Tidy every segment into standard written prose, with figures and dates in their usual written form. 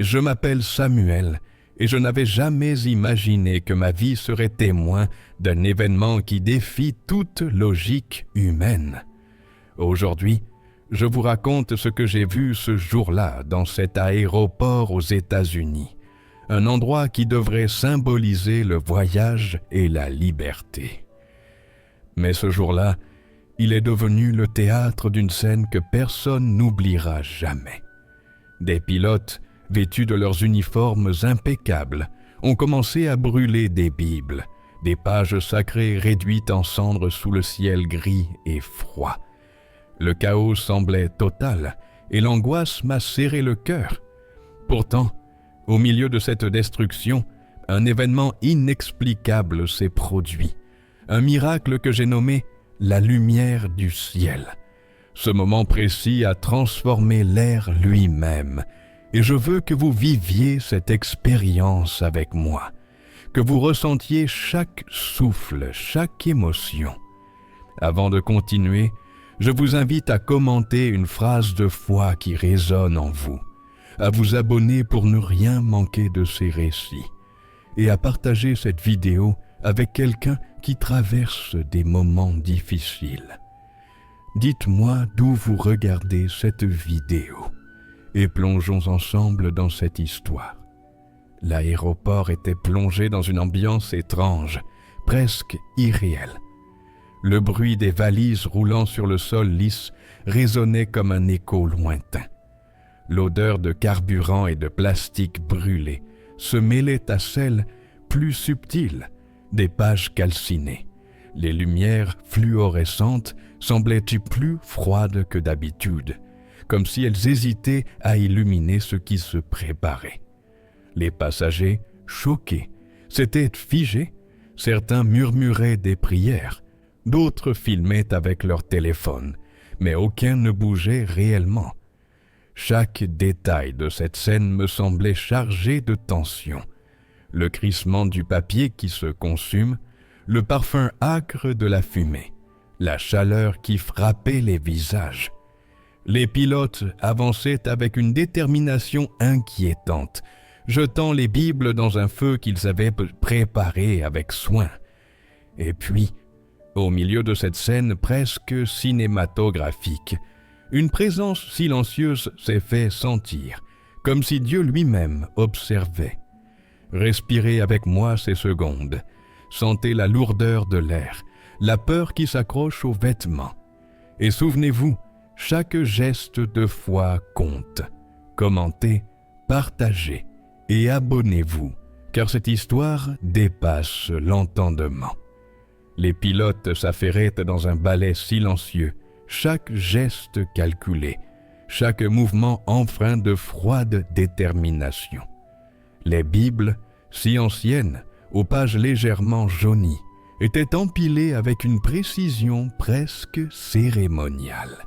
Je m'appelle Samuel et je n'avais jamais imaginé que ma vie serait témoin d'un événement qui défie toute logique humaine. Aujourd'hui, je vous raconte ce que j'ai vu ce jour-là dans cet aéroport aux États-Unis, un endroit qui devrait symboliser le voyage et la liberté. Mais ce jour-là, il est devenu le théâtre d'une scène que personne n'oubliera jamais. Des pilotes, vêtus de leurs uniformes impeccables, ont commencé à brûler des Bibles, des pages sacrées réduites en cendres sous le ciel gris et froid. Le chaos semblait total et l'angoisse m'a serré le cœur. Pourtant, au milieu de cette destruction, un événement inexplicable s'est produit, un miracle que j'ai nommé la lumière du ciel. Ce moment précis a transformé l'air lui-même, et je veux que vous viviez cette expérience avec moi, que vous ressentiez chaque souffle, chaque émotion. Avant de continuer, je vous invite à commenter une phrase de foi qui résonne en vous, à vous abonner pour ne rien manquer de ces récits, et à partager cette vidéo avec quelqu'un qui traverse des moments difficiles. Dites-moi d'où vous regardez cette vidéo et plongeons ensemble dans cette histoire. L'aéroport était plongé dans une ambiance étrange, presque irréelle. Le bruit des valises roulant sur le sol lisse résonnait comme un écho lointain. L'odeur de carburant et de plastique brûlé se mêlait à celle, plus subtile, des pages calcinées. Les lumières fluorescentes semblaient plus froides que d'habitude, comme si elles hésitaient à illuminer ce qui se préparait. Les passagers, choqués, s'étaient figés. Certains murmuraient des prières, d'autres filmaient avec leur téléphone, mais aucun ne bougeait réellement. Chaque détail de cette scène me semblait chargé de tension. Le crissement du papier qui se consume, le parfum âcre de la fumée, la chaleur qui frappait les visages. Les pilotes avançaient avec une détermination inquiétante, jetant les Bibles dans un feu qu'ils avaient préparé avec soin. Et puis, au milieu de cette scène presque cinématographique, une présence silencieuse s'est fait sentir, comme si Dieu lui-même observait. Respirez avec moi ces secondes. Sentez la lourdeur de l'air, la peur qui s'accroche aux vêtements. Et souvenez-vous, chaque geste de foi compte. Commentez, partagez et abonnez-vous, car cette histoire dépasse l'entendement. Les pilotes s'affairaient dans un ballet silencieux, chaque geste calculé, chaque mouvement empreint de froide détermination. Les Bibles, si anciennes, aux pages légèrement jaunies, étaient empilées avec une précision presque cérémoniale.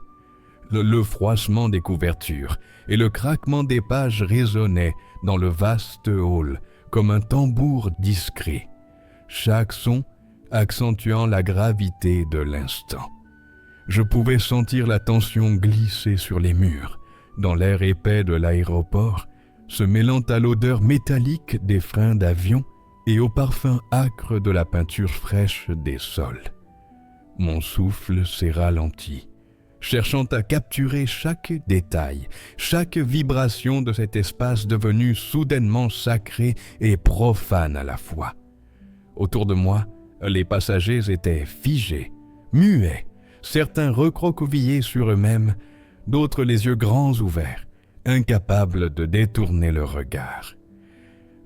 Le froissement des couvertures et le craquement des pages résonnaient dans le vaste hall comme un tambour discret, chaque son accentuant la gravité de l'instant. Je pouvais sentir la tension glisser sur les murs, dans l'air épais de l'aéroport, se mêlant à l'odeur métallique des freins d'avion et au parfum âcre de la peinture fraîche des sols. Mon souffle s'est ralenti, cherchant à capturer chaque détail, chaque vibration de cet espace devenu soudainement sacré et profane à la fois. Autour de moi, les passagers étaient figés, muets, certains recroquevillés sur eux-mêmes, d'autres les yeux grands ouverts, incapables de détourner le regard.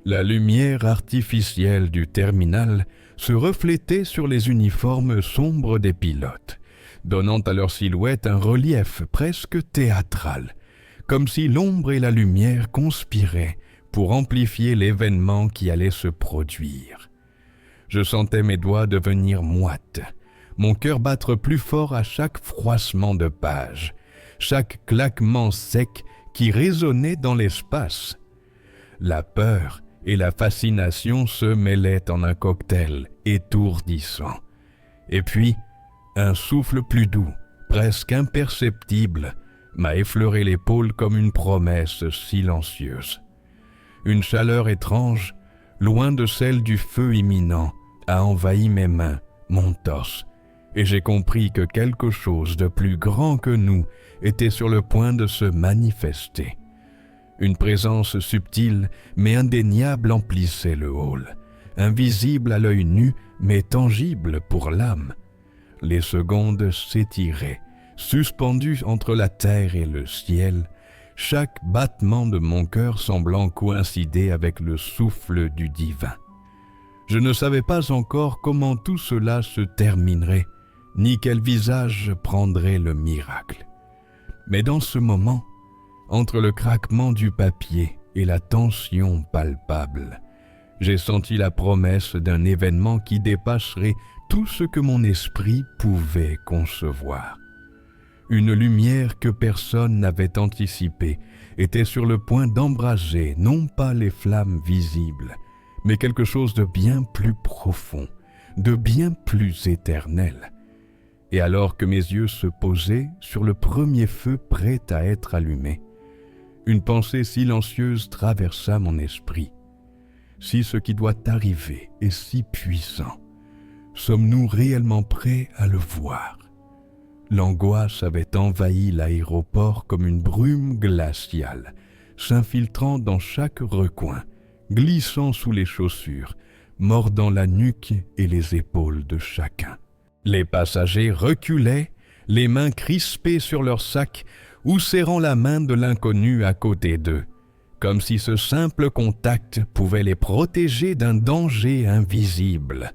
La lumière artificielle du terminal se reflétait sur les uniformes sombres des pilotes, donnant à leur silhouette un relief presque théâtral, comme si l'ombre et la lumière conspiraient pour amplifier l'événement qui allait se produire. Je sentais mes doigts devenir moites, mon cœur battre plus fort à chaque froissement de page, chaque claquement sec qui résonnait dans l'espace. La peur et la fascination se mêlaient en un cocktail étourdissant. Et puis, un souffle plus doux, presque imperceptible, m'a effleuré l'épaule comme une promesse silencieuse. Une chaleur étrange, loin de celle du feu imminent, a envahi mes mains, mon torse, et j'ai compris que quelque chose de plus grand que nous était sur le point de se manifester. Une présence subtile mais indéniable emplissait le hall, invisible à l'œil nu mais tangible pour l'âme. Les secondes s'étiraient, suspendues entre la terre et le ciel, chaque battement de mon cœur semblant coïncider avec le souffle du divin. Je ne savais pas encore comment tout cela se terminerait, ni quel visage prendrait le miracle. Mais dans ce moment, entre le craquement du papier et la tension palpable, j'ai senti la promesse d'un événement qui dépasserait tout ce que mon esprit pouvait concevoir. Une lumière que personne n'avait anticipée était sur le point d'embraser non pas les flammes visibles, mais quelque chose de bien plus profond, de bien plus éternel. Et alors que mes yeux se posaient sur le premier feu prêt à être allumé, une pensée silencieuse traversa mon esprit. Si ce qui doit arriver est si puissant, sommes-nous réellement prêts à le voir? L'angoisse avait envahi l'aéroport comme une brume glaciale, s'infiltrant dans chaque recoin, glissant sous les chaussures, mordant la nuque et les épaules de chacun. Les passagers reculaient, les mains crispées sur leurs sacs ou serrant la main de l'inconnu à côté d'eux, comme si ce simple contact pouvait les protéger d'un danger invisible.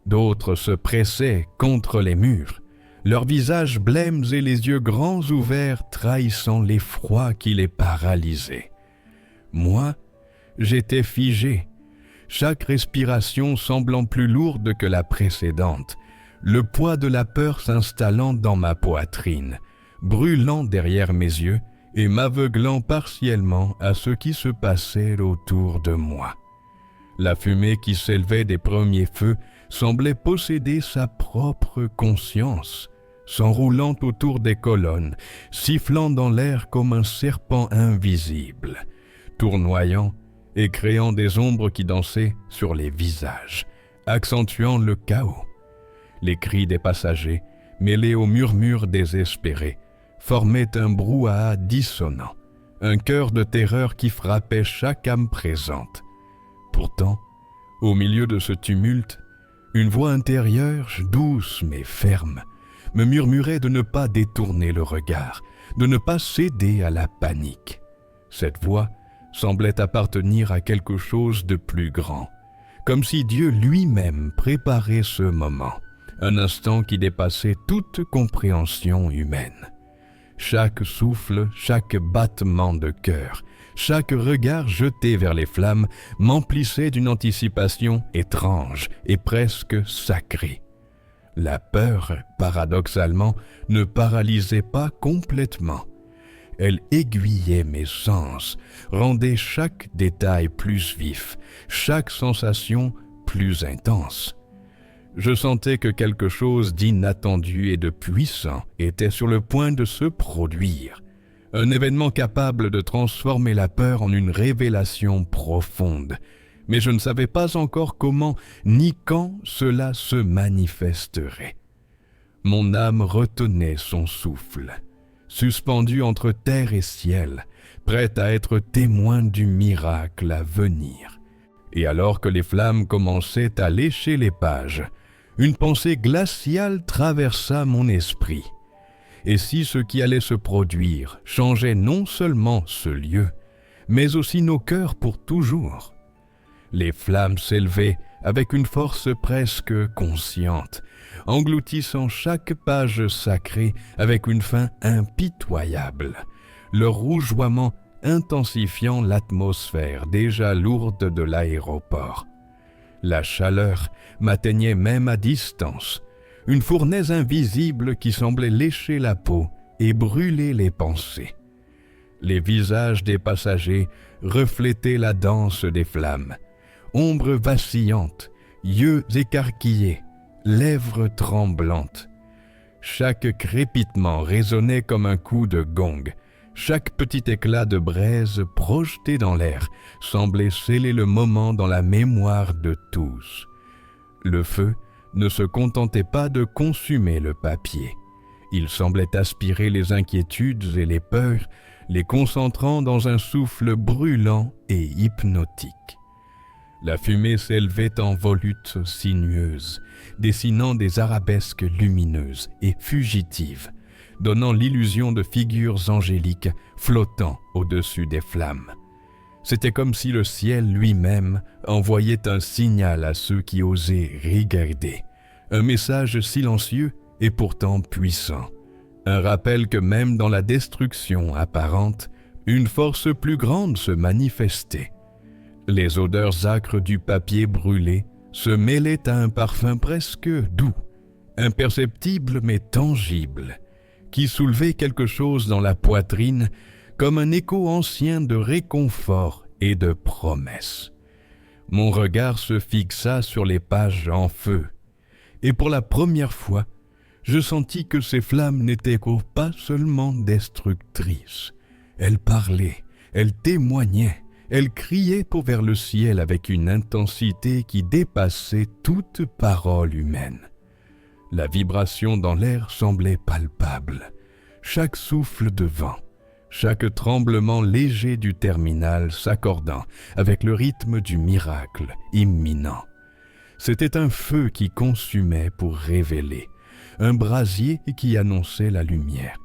D'autres se pressaient contre les murs, leurs visages blêmes et les yeux grands ouverts trahissant l'effroi qui les paralysait. Moi, j'étais figé, chaque respiration semblant plus lourde que la précédente, le poids de la peur s'installant dans ma poitrine, brûlant derrière mes yeux et m'aveuglant partiellement à ce qui se passait autour de moi. La fumée qui s'élevait des premiers feux semblait posséder sa propre conscience, s'enroulant autour des colonnes, sifflant dans l'air comme un serpent invisible, tournoyant et créant des ombres qui dansaient sur les visages, accentuant le chaos. Les cris des passagers, mêlés aux murmures désespérés, formaient un brouhaha dissonant, un chœur de terreur qui frappait chaque âme présente. Pourtant, au milieu de ce tumulte, une voix intérieure, douce mais ferme, me murmurait de ne pas détourner le regard, de ne pas céder à la panique. Cette voix semblait appartenir à quelque chose de plus grand, comme si Dieu lui-même préparait ce moment, un instant qui dépassait toute compréhension humaine. Chaque souffle, chaque battement de cœur, chaque regard jeté vers les flammes m'emplissait d'une anticipation étrange et presque sacrée. La peur, paradoxalement, ne paralysait pas complètement. Elle aiguillait mes sens, rendait chaque détail plus vif, chaque sensation plus intense. Je sentais que quelque chose d'inattendu et de puissant était sur le point de se produire, un événement capable de transformer la peur en une révélation profonde, mais je ne savais pas encore comment ni quand cela se manifesterait. Mon âme retenait son souffle, suspendue entre terre et ciel, prête à être témoin du miracle à venir. Et alors que les flammes commençaient à lécher les pages, une pensée glaciale traversa mon esprit. Et si ce qui allait se produire changeait non seulement ce lieu, mais aussi nos cœurs pour toujours? Les flammes s'élevaient avec une force presque consciente, engloutissant chaque page sacrée avec une faim impitoyable, leur rougeoiement intensifiant l'atmosphère déjà lourde de l'aéroport. La chaleur m'atteignait même à distance, une fournaise invisible qui semblait lécher la peau et brûler les pensées. Les visages des passagers reflétaient la danse des flammes, ombres vacillantes, yeux écarquillés, lèvres tremblantes. Chaque crépitement résonnait comme un coup de gong, Chaque petit éclat de braise projeté dans l'air semblait sceller le moment dans la mémoire de tous. Le feu ne se contentait pas de consumer le papier. Il semblait aspirer les inquiétudes et les peurs, les concentrant dans un souffle brûlant et hypnotique. La fumée s'élevait en volutes sinueuses, dessinant des arabesques lumineuses et fugitives, donnant l'illusion de figures angéliques flottant au-dessus des flammes. C'était comme si le ciel lui-même envoyait un signal à ceux qui osaient regarder, un message silencieux et pourtant puissant, un rappel que même dans la destruction apparente, une force plus grande se manifestait. Les odeurs âcres du papier brûlé se mêlaient à un parfum presque doux, imperceptible mais tangible, qui soulevait quelque chose dans la poitrine comme un écho ancien de réconfort et de promesse. Mon regard se fixa sur les pages en feu, et pour la première fois, je sentis que ces flammes n'étaient pas seulement destructrices. Elles parlaient, elles témoignaient, elles criaient vers le ciel avec une intensité qui dépassait toute parole humaine. La vibration dans l'air semblait palpable. Chaque souffle de vent, chaque tremblement léger du terminal s'accordant avec le rythme du miracle imminent. C'était un feu qui consumait pour révéler, un brasier qui annonçait la lumière.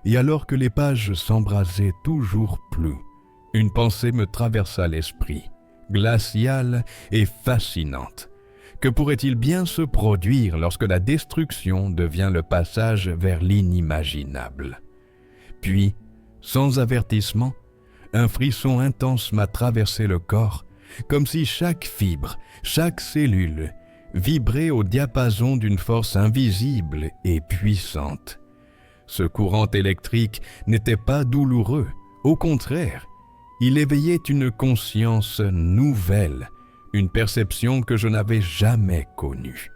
Et alors que les pages s'embrasaient toujours plus, une pensée me traversa l'esprit, glaciale et fascinante. Que pourrait-il bien se produire lorsque la destruction devient le passage vers l'inimaginable? Puis, sans avertissement, un frisson intense m'a traversé le corps, comme si chaque fibre, chaque cellule, vibrait au diapason d'une force invisible et puissante. Ce courant électrique n'était pas douloureux, au contraire, il éveillait une conscience nouvelle, une perception que je n'avais jamais connue.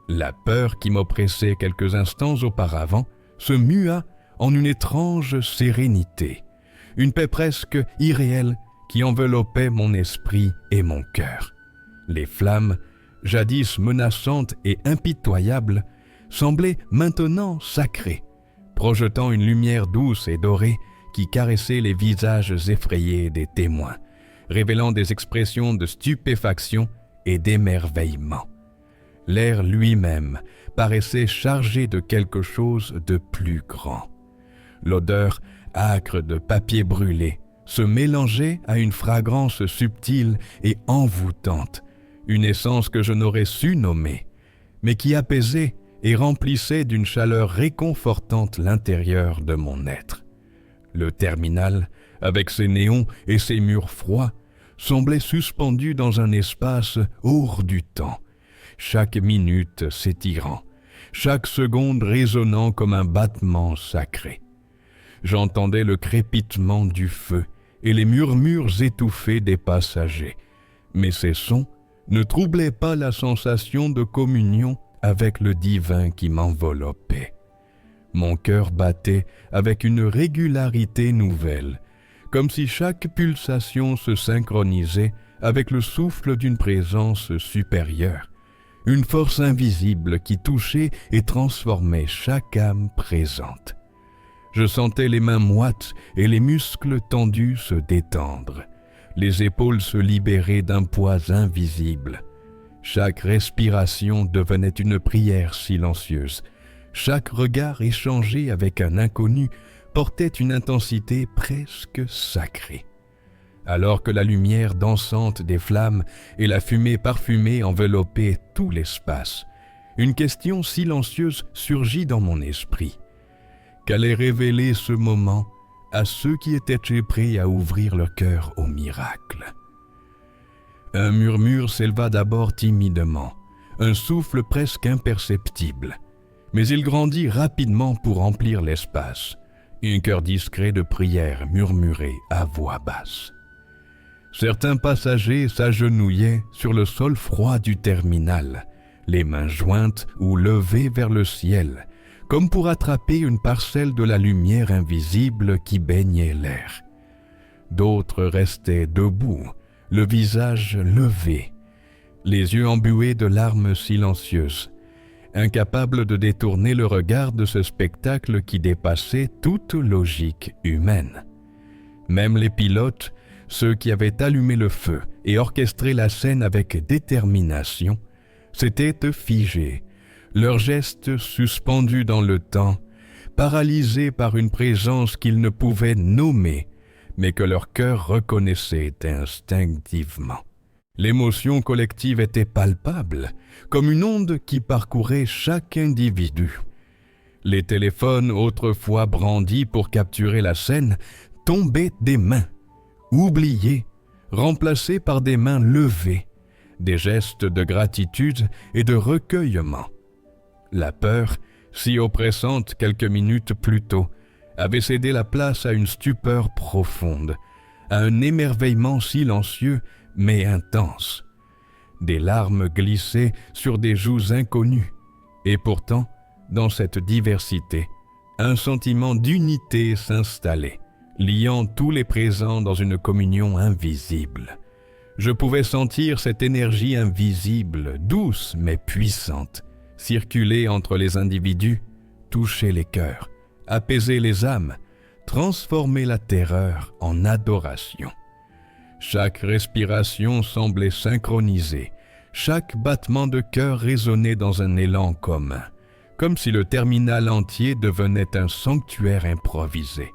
La peur qui m'oppressait quelques instants auparavant se mua en une étrange sérénité, une paix presque irréelle qui enveloppait mon esprit et mon cœur. Les flammes, jadis menaçantes et impitoyables, semblaient maintenant sacrées, projetant une lumière douce et dorée qui caressait les visages effrayés des témoins, révélant des expressions de stupéfaction et d'émerveillement. L'air lui-même paraissait chargé de quelque chose de plus grand. L'odeur âcre de papier brûlé se mélangeait à une fragrance subtile et envoûtante, une essence que je n'aurais su nommer, mais qui apaisait et remplissait d'une chaleur réconfortante l'intérieur de mon être. Le terminal, avec ses néons et ses murs froids, semblait suspendu dans un espace hors du temps, chaque minute s'étirant, chaque seconde résonnant comme un battement sacré. J'entendais le crépitement du feu et les murmures étouffés des passagers, mais ces sons ne troublaient pas la sensation de communion avec le divin qui m'enveloppait. Mon cœur battait avec une régularité nouvelle, comme si chaque pulsation se synchronisait avec le souffle d'une présence supérieure, une force invisible qui touchait et transformait chaque âme présente. Je sentais les mains moites et les muscles tendus se détendre, les épaules se libérer d'un poids invisible. Chaque respiration devenait une prière silencieuse. Chaque regard échangé avec un inconnu portait une intensité presque sacrée. Alors que la lumière dansante des flammes et la fumée parfumée enveloppaient tout l'espace, une question silencieuse surgit dans mon esprit. Qu'allait révéler ce moment à ceux qui étaient prêts à ouvrir leur cœur au miracle? Un murmure s'éleva d'abord timidement, un souffle presque imperceptible, mais il grandit rapidement pour remplir l'espace. Un chœur discret de prière murmurait à voix basse. Certains passagers s'agenouillaient sur le sol froid du terminal, les mains jointes ou levées vers le ciel, comme pour attraper une parcelle de la lumière invisible qui baignait l'air. D'autres restaient debout, le visage levé, les yeux embués de larmes silencieuses, incapables de détourner le regard de ce spectacle qui dépassait toute logique humaine. Même les pilotes, ceux qui avaient allumé le feu et orchestré la scène avec détermination, s'étaient figés, leurs gestes suspendus dans le temps, paralysés par une présence qu'ils ne pouvaient nommer, mais que leur cœur reconnaissait instinctivement. L'émotion collective était palpable, comme une onde qui parcourait chaque individu. Les téléphones autrefois brandis pour capturer la scène tombaient des mains, oubliés, remplacés par des mains levées, des gestes de gratitude et de recueillement. La peur, si oppressante quelques minutes plus tôt, avait cédé la place à une stupeur profonde, à un émerveillement silencieux mais intense. Des larmes glissaient sur des joues inconnues, et pourtant, dans cette diversité, un sentiment d'unité s'installait, liant tous les présents dans une communion invisible. Je pouvais sentir cette énergie invisible, douce mais puissante, circuler entre les individus, toucher les cœurs, apaiser les âmes, transformer la terreur en adoration. Chaque respiration semblait synchronisée, chaque battement de cœur résonnait dans un élan commun, comme si le terminal entier devenait un sanctuaire improvisé,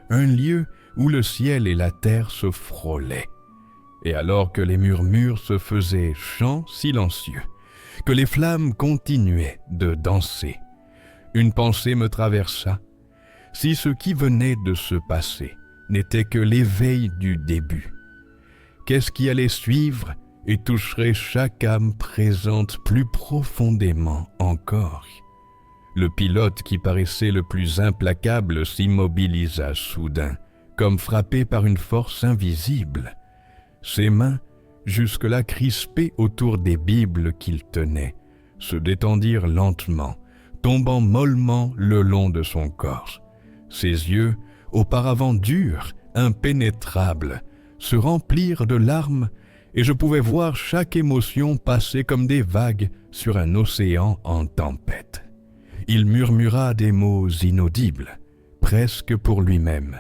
un lieu où le ciel et la terre se frôlaient. Et alors que les murmures se faisaient chants silencieux, que les flammes continuaient de danser, une pensée me traversa. Si ce qui venait de se passer n'était que l'éveil du début, qu'est-ce qui allait suivre et toucherait chaque âme présente plus profondément encore? Le pilote qui paraissait le plus implacable s'immobilisa soudain, comme frappé par une force invisible. Ses mains, jusque-là crispées autour des bibles qu'il tenait, se détendirent lentement, tombant mollement le long de son corps. Ses yeux, auparavant durs, impénétrables, se remplirent de larmes et je pouvais voir chaque émotion passer comme des vagues sur un océan en tempête. Il murmura des mots inaudibles, presque pour lui-même,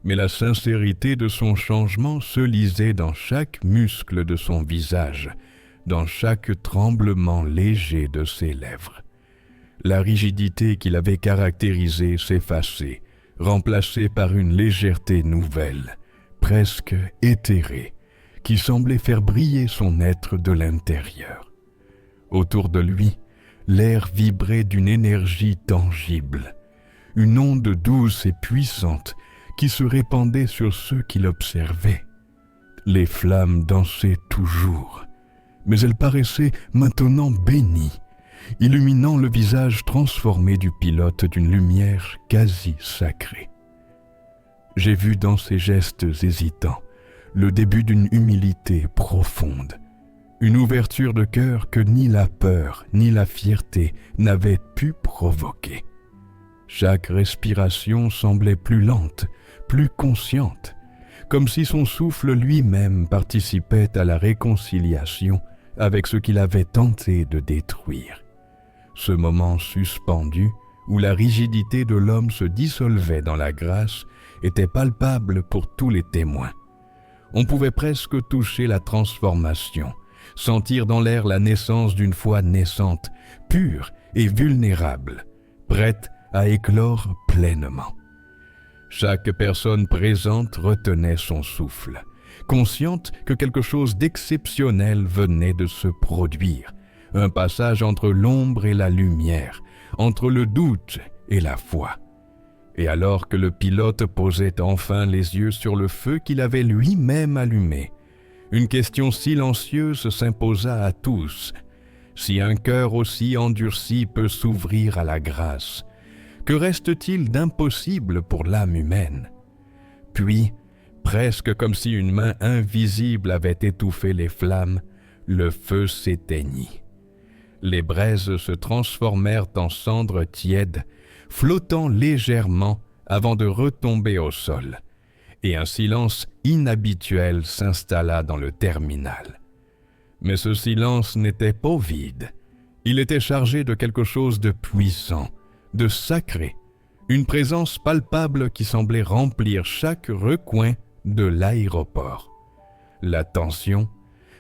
mais la sincérité de son changement se lisait dans chaque muscle de son visage, dans chaque tremblement léger de ses lèvres. La rigidité qui l'avait caractérisé s'effaçait, remplacée par une légèreté nouvelle, presque éthérée, qui semblait faire briller son être de l'intérieur. Autour de lui, l'air vibrait d'une énergie tangible, une onde douce et puissante qui se répandait sur ceux qui l'observaient. Les flammes dansaient toujours, mais elles paraissaient maintenant bénies, illuminant le visage transformé du pilote d'une lumière quasi sacrée. J'ai vu dans ses gestes hésitants le début d'une humilité profonde, une ouverture de cœur que ni la peur ni la fierté n'avaient pu provoquer. Chaque respiration semblait plus lente, plus consciente, comme si son souffle lui-même participait à la réconciliation avec ce qu'il avait tenté de détruire. Ce moment suspendu, où la rigidité de l'homme se dissolvait dans la grâce, était palpable pour tous les témoins. On pouvait presque toucher la transformation, sentir dans l'air la naissance d'une foi naissante, pure et vulnérable, prête à éclore pleinement. Chaque personne présente retenait son souffle, consciente que quelque chose d'exceptionnel venait de se produire, un passage entre l'ombre et la lumière, entre le doute et la foi. Et alors que le pilote posait enfin les yeux sur le feu qu'il avait lui-même allumé, une question silencieuse s'imposa à tous. Si un cœur aussi endurci peut s'ouvrir à la grâce, que reste-t-il d'impossible pour l'âme humaine? Puis, presque comme si une main invisible avait étouffé les flammes, le feu s'éteignit. Les braises se transformèrent en cendres tièdes, flottant légèrement avant de retomber au sol, et un silence inhabituel s'installa dans le terminal. Mais ce silence n'était pas vide. Il était chargé de quelque chose de puissant, de sacré, une présence palpable qui semblait remplir chaque recoin de l'aéroport. La tension,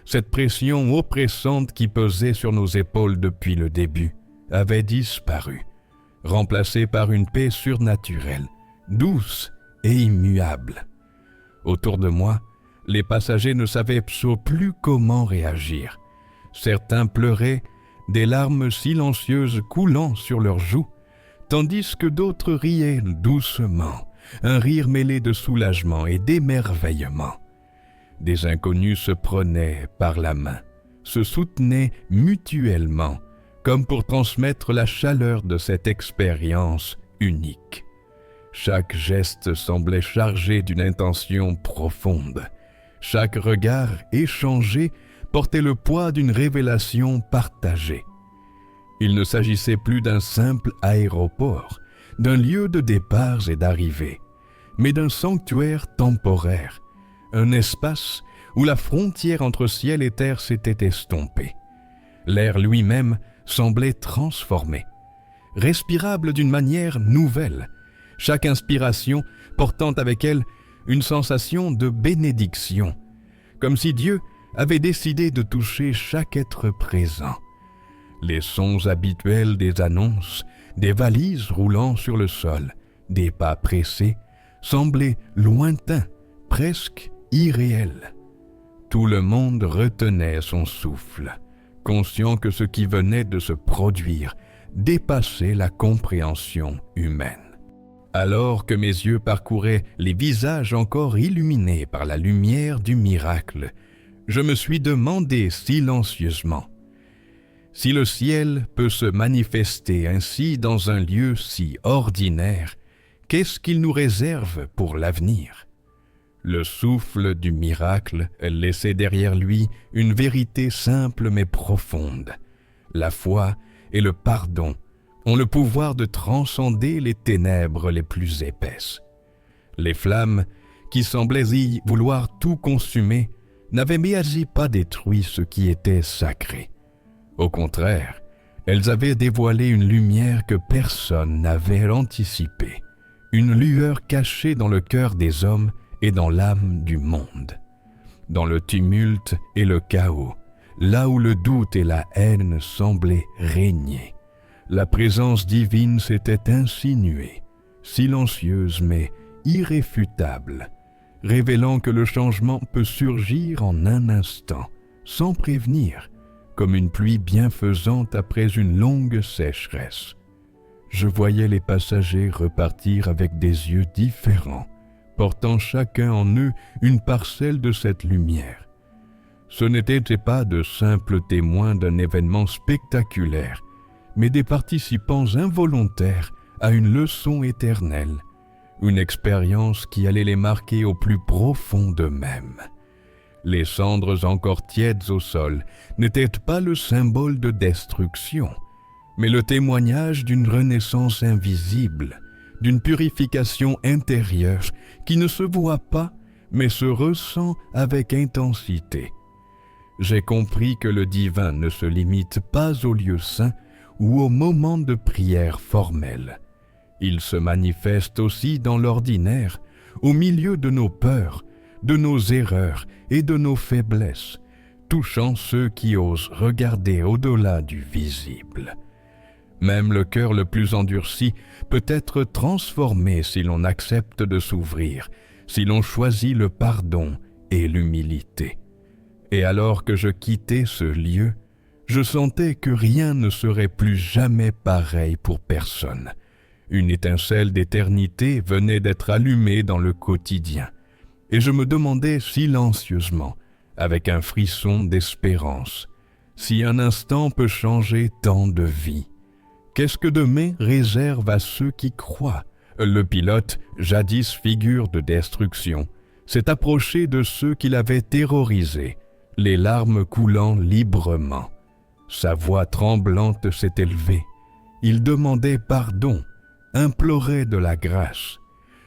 cette pression oppressante qui pesait sur nos épaules depuis le début, avait disparu, remplacée par une paix surnaturelle, douce et immuable. Autour de moi, les passagers ne savaient plus comment réagir. Certains pleuraient, des larmes silencieuses coulant sur leurs joues, tandis que d'autres riaient doucement, un rire mêlé de soulagement et d'émerveillement. Des inconnus se prenaient par la main, se soutenaient mutuellement, comme pour transmettre la chaleur de cette expérience unique. Chaque geste semblait chargé d'une intention profonde. Chaque regard échangé portait le poids d'une révélation partagée. Il ne s'agissait plus d'un simple aéroport, d'un lieu de départs et d'arrivées, mais d'un sanctuaire temporaire, un espace où la frontière entre ciel et terre s'était estompée. L'air lui-même semblait transformé, respirable d'une manière nouvelle, chaque inspiration portant avec elle une sensation de bénédiction, comme si Dieu avait décidé de toucher chaque être présent. Les sons habituels des annonces, des valises roulant sur le sol, des pas pressés, semblaient lointains, presque irréels. Tout le monde retenait son souffle, conscient que ce qui venait de se produire dépassait la compréhension humaine. Alors que mes yeux parcouraient les visages encore illuminés par la lumière du miracle, je me suis demandé silencieusement: si le ciel peut se manifester ainsi dans un lieu si ordinaire, qu'est-ce qu'il nous réserve pour l'avenir? Le souffle du miracle laissait derrière lui une vérité simple mais profonde. La foi et le pardon ont le pouvoir de transcender les ténèbres les plus épaisses. Les flammes, qui semblaient y vouloir tout consumer, n'avaient quasi pas détruit ce qui était sacré. Au contraire, elles avaient dévoilé une lumière que personne n'avait anticipée, une lueur cachée dans le cœur des hommes et dans l'âme du monde. Dans le tumulte et le chaos, là où le doute et la haine semblaient régner, la présence divine s'était insinuée, silencieuse mais irréfutable, révélant que le changement peut surgir en un instant, sans prévenir, comme une pluie bienfaisante après une longue sécheresse. Je voyais les passagers repartir avec des yeux différents, portant chacun en eux une parcelle de cette lumière. Ce n'étaient pas de simples témoins d'un événement spectaculaire, mais des participants involontaires à une leçon éternelle, une expérience qui allait les marquer au plus profond d'eux-mêmes. Les cendres encore tièdes au sol n'étaient pas le symbole de destruction, mais le témoignage d'une renaissance invisible, d'une purification intérieure qui ne se voit pas, mais se ressent avec intensité. J'ai compris que le divin ne se limite pas au lieu saint ou au moment de prière formelle. Il se manifeste aussi dans l'ordinaire, au milieu de nos peurs, de nos erreurs et de nos faiblesses, touchant ceux qui osent regarder au-delà du visible. Même le cœur le plus endurci peut être transformé si l'on accepte de s'ouvrir, si l'on choisit le pardon et l'humilité. Et alors que je quittais ce lieu, je sentais que rien ne serait plus jamais pareil pour personne. Une étincelle d'éternité venait d'être allumée dans le quotidien, et je me demandais silencieusement, avec un frisson d'espérance, si un instant peut changer tant de vies. Qu'est-ce que demain réserve à ceux qui croient? Le pilote, jadis figure de destruction, s'est approché de ceux qui l'avaient terrorisé, les larmes coulant librement. Sa voix tremblante s'est élevée. Il demandait pardon, implorait de la grâce.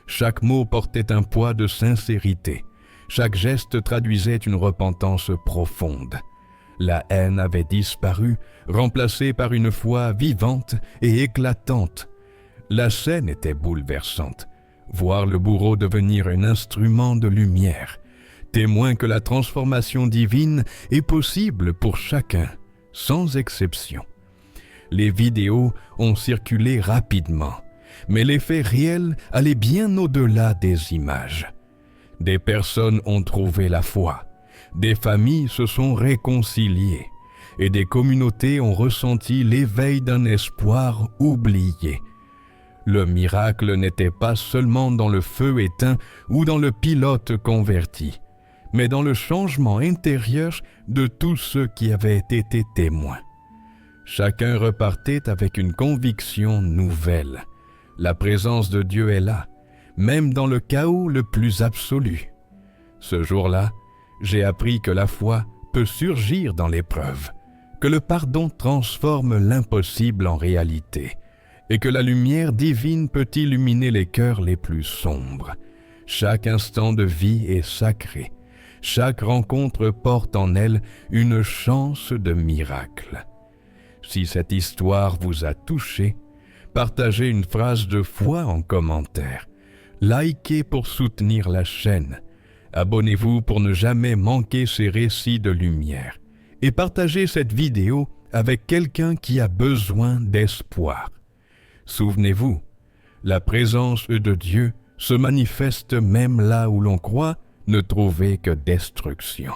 Chaque mot portait un poids de sincérité. Chaque geste traduisait une repentance profonde. La haine avait disparu, remplacée par une foi vivante et éclatante. La scène était bouleversante. Voir le bourreau devenir un instrument de lumière, témoin que la transformation divine est possible pour chacun, sans exception. Les vidéos ont circulé rapidement, mais l'effet réel allait bien au-delà des images. Des personnes ont trouvé la foi, des familles se sont réconciliées et des communautés ont ressenti l'éveil d'un espoir oublié. Le miracle n'était pas seulement dans le feu éteint ou dans le pilote converti, mais dans le changement intérieur de tous ceux qui avaient été témoins. Chacun repartait avec une conviction nouvelle. La présence de Dieu est là, même dans le chaos le plus absolu. Ce jour-là, j'ai appris que la foi peut surgir dans l'épreuve, que le pardon transforme l'impossible en réalité, et que la lumière divine peut illuminer les cœurs les plus sombres. Chaque instant de vie est sacré. Chaque rencontre porte en elle une chance de miracle. Si cette histoire vous a touché, partagez une phrase de foi en commentaire. Likez pour soutenir la chaîne. Abonnez-vous pour ne jamais manquer ces récits de lumière. Et partagez cette vidéo avec quelqu'un qui a besoin d'espoir. Souvenez-vous, la présence de Dieu se manifeste même là où l'on croit ne trouver que destruction.